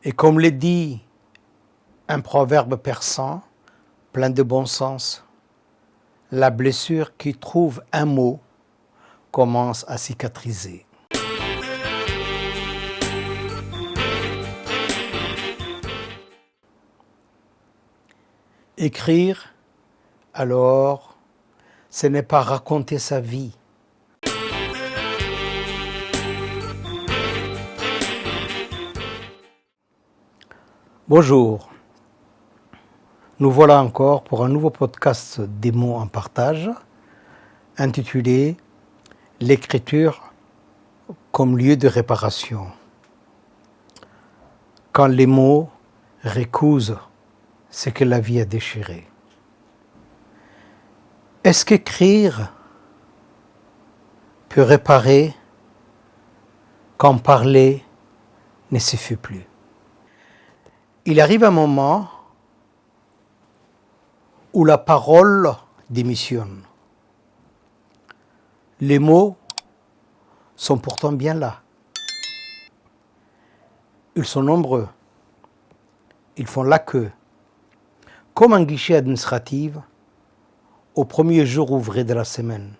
Et comme le dit un proverbe persan, plein de bon sens, la blessure qui trouve un mot commence à cicatriser. Écrire, alors, ce n'est pas raconter sa vie. Bonjour, nous voilà encore pour un nouveau podcast des mots en partage, intitulé « L'écriture comme lieu de réparation ». Quand les mots recousent ce que la vie a déchiré. Est-ce qu'écrire peut réparer quand parler ne suffit plus? Il arrive un moment où la parole démissionne. Les mots sont pourtant bien là. Ils sont nombreux. Ils font la queue. Comme un guichet administratif au premier jour ouvré de la semaine.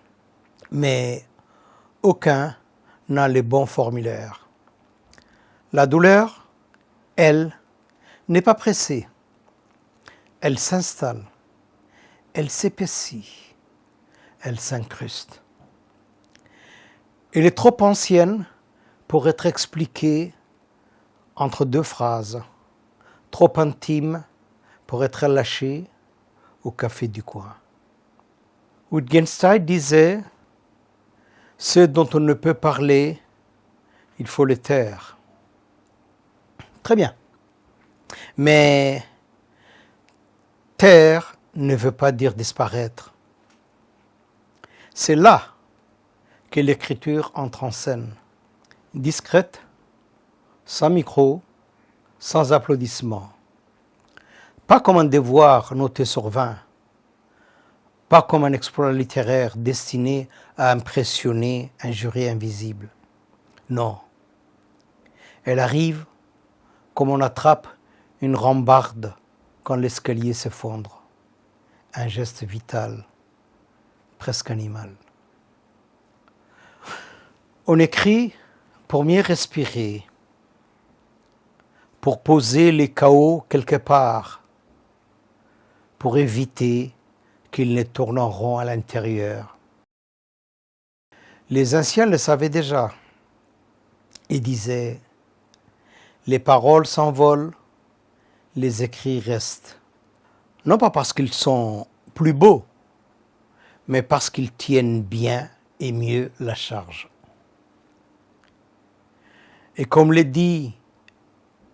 Mais aucun n'a les bons formulaires. La douleur, elle, n'est pas pressée. Elle s'installe. Elle s'épaissit. Elle s'incruste. Elle est trop ancienne pour être expliquée entre deux phrases, trop intime pour être lâchée au café du coin. Wittgenstein disait « Ce dont on ne peut parler, il faut le taire ». Très bien. Mais taire ne veut pas dire disparaître. C'est là que l'écriture entre en scène, discrète, sans micro, sans applaudissements. Pas comme un devoir noté sur 20, pas comme un exploit littéraire destiné à impressionner un jury invisible. Non. Elle arrive comme on attrape une rambarde quand l'escalier s'effondre. Un geste vital, presque animal. On écrit pour mieux respirer, pour poser les chaos quelque part, pour éviter qu'ils ne tournent en rond à l'intérieur. Les anciens le savaient déjà. Ils disaient « Les paroles s'envolent, les écrits restent ». Non pas parce qu'ils sont plus beaux, mais parce qu'ils tiennent bien et mieux la charge. Et comme le dit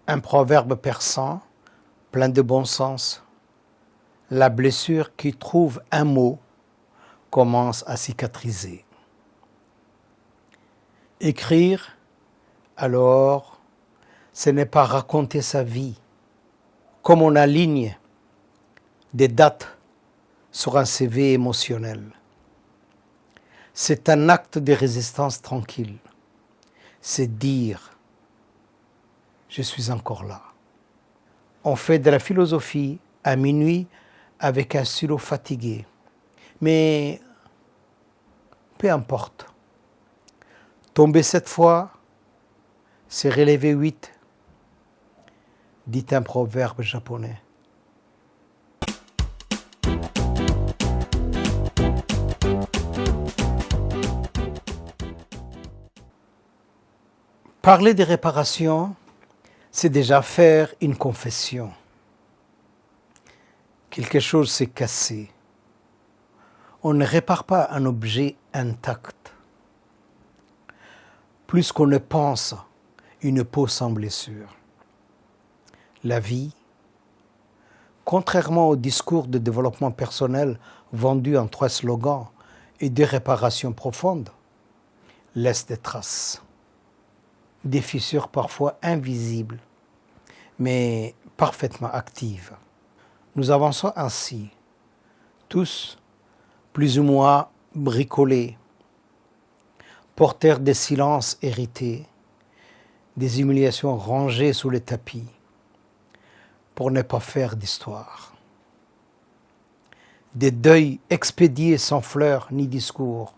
un proverbe persan, plein de bon sens, la blessure qui trouve un mot commence à cicatriser. Écrire, alors, ce n'est pas raconter sa vie, comme on aligne des dates sur un CV émotionnel. C'est un acte de résistance tranquille. C'est dire « je suis encore là ». On fait de la philosophie à minuit avec un stylo fatigué. Mais peu importe. Tomber 7 fois, c'est relever 8, dit un proverbe japonais. Parler de réparation, c'est déjà faire une confession. Quelque chose s'est cassé. On ne répare pas un objet intact. Plus qu'on ne pense une peau sans blessure. La vie, contrairement au discours de développement personnel vendu en 3 slogans et de réparation profonde, laisse des traces. Des fissures parfois invisibles, mais parfaitement actives. Nous avançons ainsi, tous plus ou moins bricolés, porteurs des silences hérités, des humiliations rangées sous le tapis, pour ne pas faire d'histoire. Des deuils expédiés sans fleurs ni discours,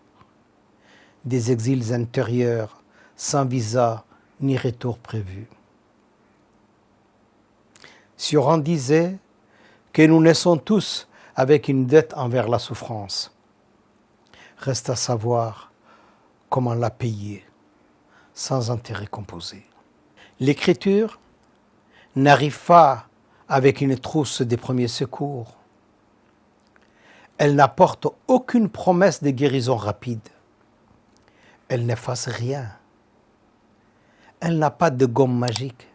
des exils intérieurs sans visa ni retour prévu. Sioran disait que nous naissons tous avec une dette envers la souffrance. Reste à savoir comment la payer sans intérêt composé. L'écriture n'arrive pas avec une trousse des premiers secours. Elle n'apporte aucune promesse de guérison rapide. Elle n'efface rien. Elle n'a pas de gomme magique.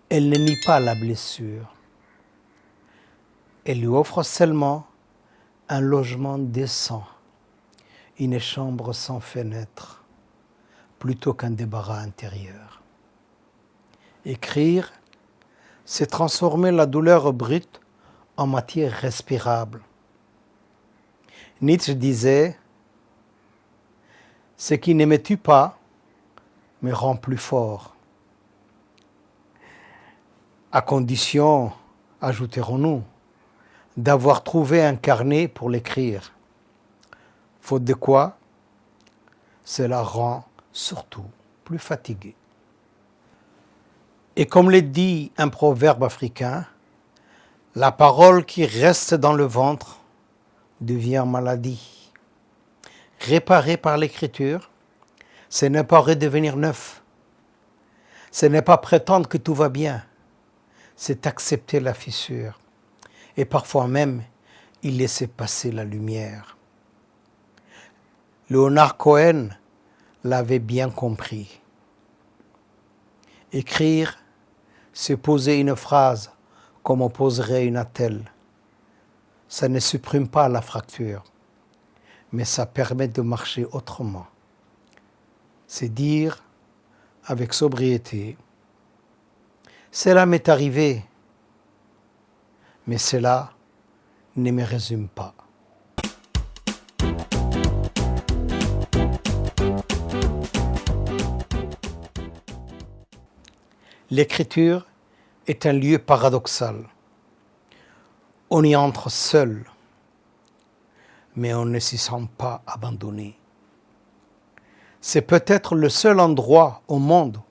Elle ne nie pas la blessure. Elle lui offre seulement un logement décent, une chambre sans fenêtre, plutôt qu'un débarras intérieur. Écrire, c'est transformer la douleur brute en matière respirable. Nietzsche disait « Ce qui ne me tue pas me rend plus fort ». À condition, ajouterons-nous, d'avoir trouvé un carnet pour l'écrire. Faute de quoi, cela rend surtout plus fatigué. Et comme le dit un proverbe africain, la parole qui reste dans le ventre devient maladie. Réparer par l'écriture, ce n'est pas redevenir neuf. Ce n'est pas prétendre que tout va bien. C'est accepter la fissure. Et parfois même, y laisser passer la lumière. Leonard Cohen l'avait bien compris. Écrire, c'est poser une phrase comme on poserait une attelle. Ça ne supprime pas la fracture, mais ça permet de marcher autrement. C'est dire, avec sobriété, cela m'est arrivé, mais cela ne me résume pas. L'écriture est un lieu paradoxal. On y entre seul, mais on ne s'y sent pas abandonné. C'est peut-être le seul endroit au monde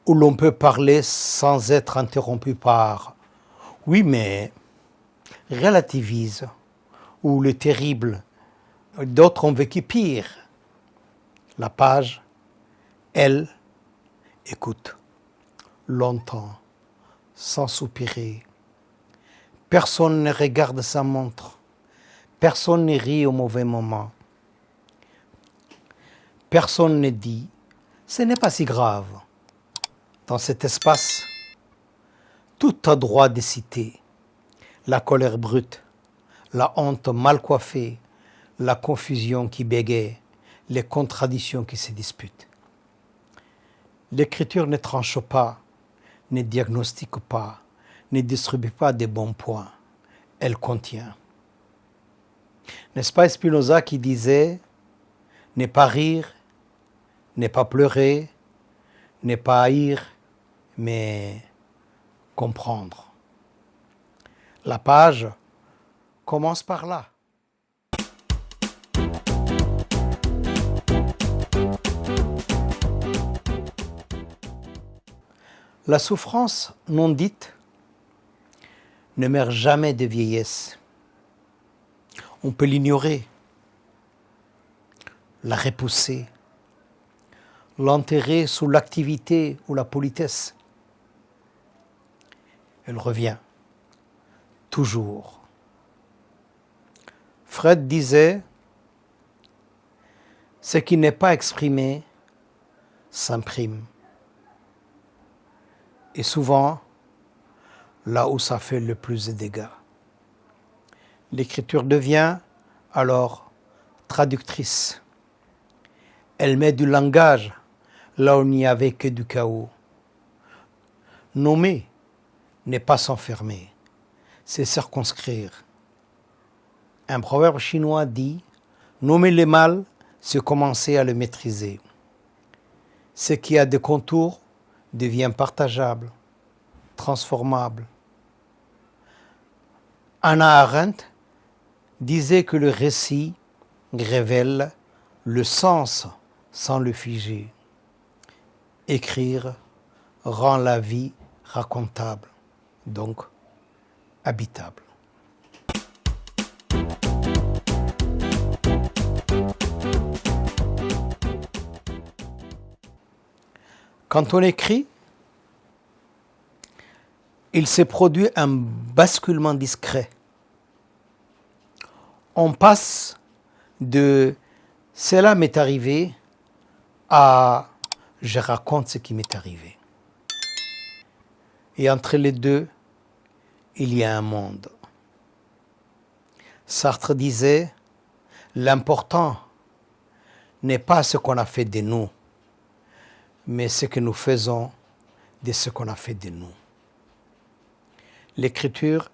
où l'on peut parler sans être interrompu par « oui mais » relativise, ou le terrible, d'autres ont vécu pire. La page, elle, écoute, longtemps, sans soupirer. Personne ne regarde sa montre, personne ne rit au mauvais moment. Personne ne dit « ce n'est pas si grave ». Dans cet espace, tout a droit de citer la colère brute, la honte mal coiffée, la confusion qui bégaye, les contradictions qui se disputent. L'écriture ne tranche pas, ne diagnostique pas, ne distribue pas des bons points. Elle contient. N'est-ce pas Spinoza qui disait « ne pas rire, ne pas pleurer, ne pas haïr, mais comprendre ». La page commence par là. La souffrance non dite ne meurt jamais de vieillesse. On peut l'ignorer, la repousser, l'enterrer sous l'activité ou la politesse. Elle revient, toujours. Freud disait « ce qui n'est pas exprimé s'imprime ». Et souvent, là où ça fait le plus de dégâts. L'écriture devient alors traductrice. Elle met du langage là où il n'y avait que du chaos. Nommer n'est pas s'enfermer, c'est circonscrire. Un proverbe chinois dit « nommer le mal, c'est commencer à le maîtriser. Ce qui a des contours devient partageable. transformable. Hannah Arendt disait que le récit révèle le sens sans le figer. Écrire rend la vie racontable, donc habitable. Quand on écrit, il se produit un basculement discret. On passe de « cela m'est arrivé » à « je raconte ce qui m'est arrivé ». Et entre les deux, il y a un monde. Sartre disait « l'important n'est pas ce qu'on a fait de nous, mais ce que nous faisons de ce qu'on a fait de nous ». L'écriture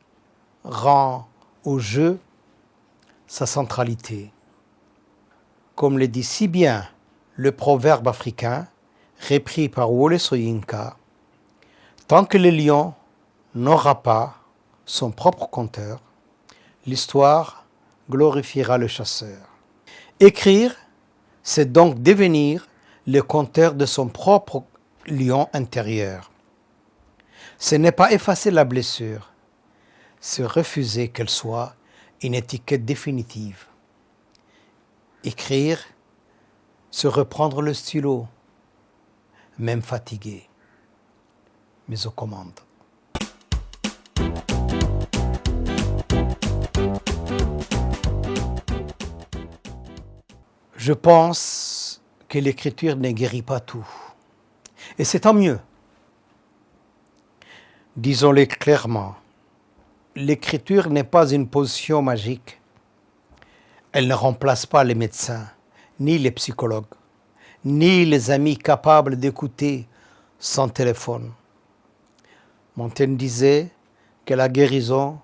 rend au jeu sa centralité. Comme le dit si bien le proverbe africain, repris par Wole Soyinka, tant que le lion n'aura pas son propre conteur, l'histoire glorifiera le chasseur. Écrire, c'est donc devenir le conteur de son propre lion intérieur. Ce n'est pas effacer la blessure, c'est refuser qu'elle soit une étiquette définitive. Écrire, c'est reprendre le stylo, même fatigué, mais aux commandes. Je pense que l'écriture ne guérit pas tout. Et c'est tant mieux. Disons-le clairement, l'écriture n'est pas une potion magique. Elle ne remplace pas les médecins, ni les psychologues, ni les amis capables d'écouter sans téléphone. Montaigne disait que la guérison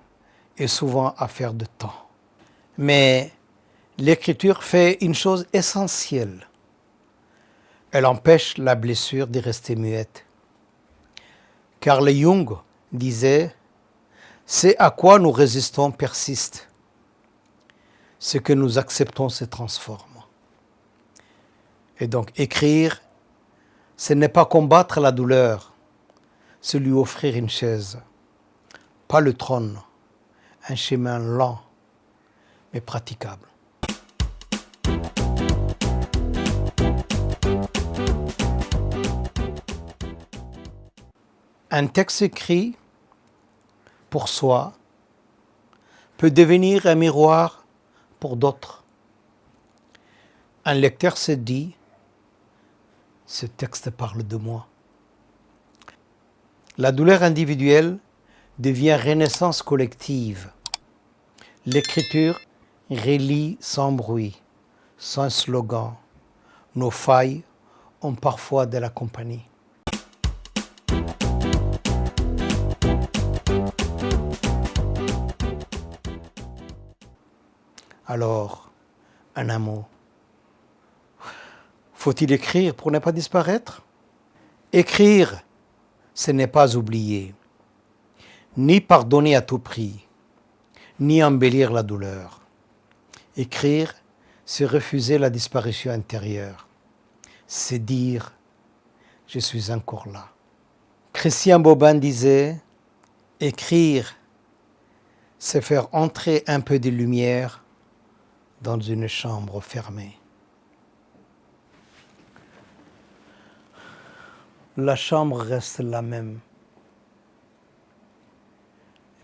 est souvent affaire de temps. Mais l'écriture fait une chose essentielle. Elle empêche la blessure de rester muette. Carl Jung disait « Ce à quoi nous résistons persiste. Ce que nous acceptons se transforme. » Et donc écrire, ce n'est pas combattre la douleur, c'est lui offrir une chaise. Pas le trône, un chemin lent, mais praticable. Un texte écrit pour soi peut devenir un miroir pour d'autres. Un lecteur se dit « ce texte parle de moi ». La douleur individuelle devient renaissance collective. L'écriture relie sans bruit, sans slogan. Nos failles ont parfois de la compagnie. Alors, un mot. Faut-il écrire pour ne pas disparaître? Écrire, ce n'est pas oublier, ni pardonner à tout prix, ni embellir la douleur. Écrire, c'est refuser la disparition intérieure. C'est dire « je suis encore là ». Christian Bobin disait « écrire, c'est faire entrer un peu de lumière dans une chambre fermée ». La chambre reste la même,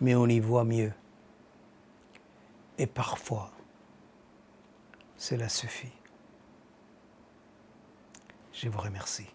mais on y voit mieux. Et parfois, cela suffit. Je vous remercie.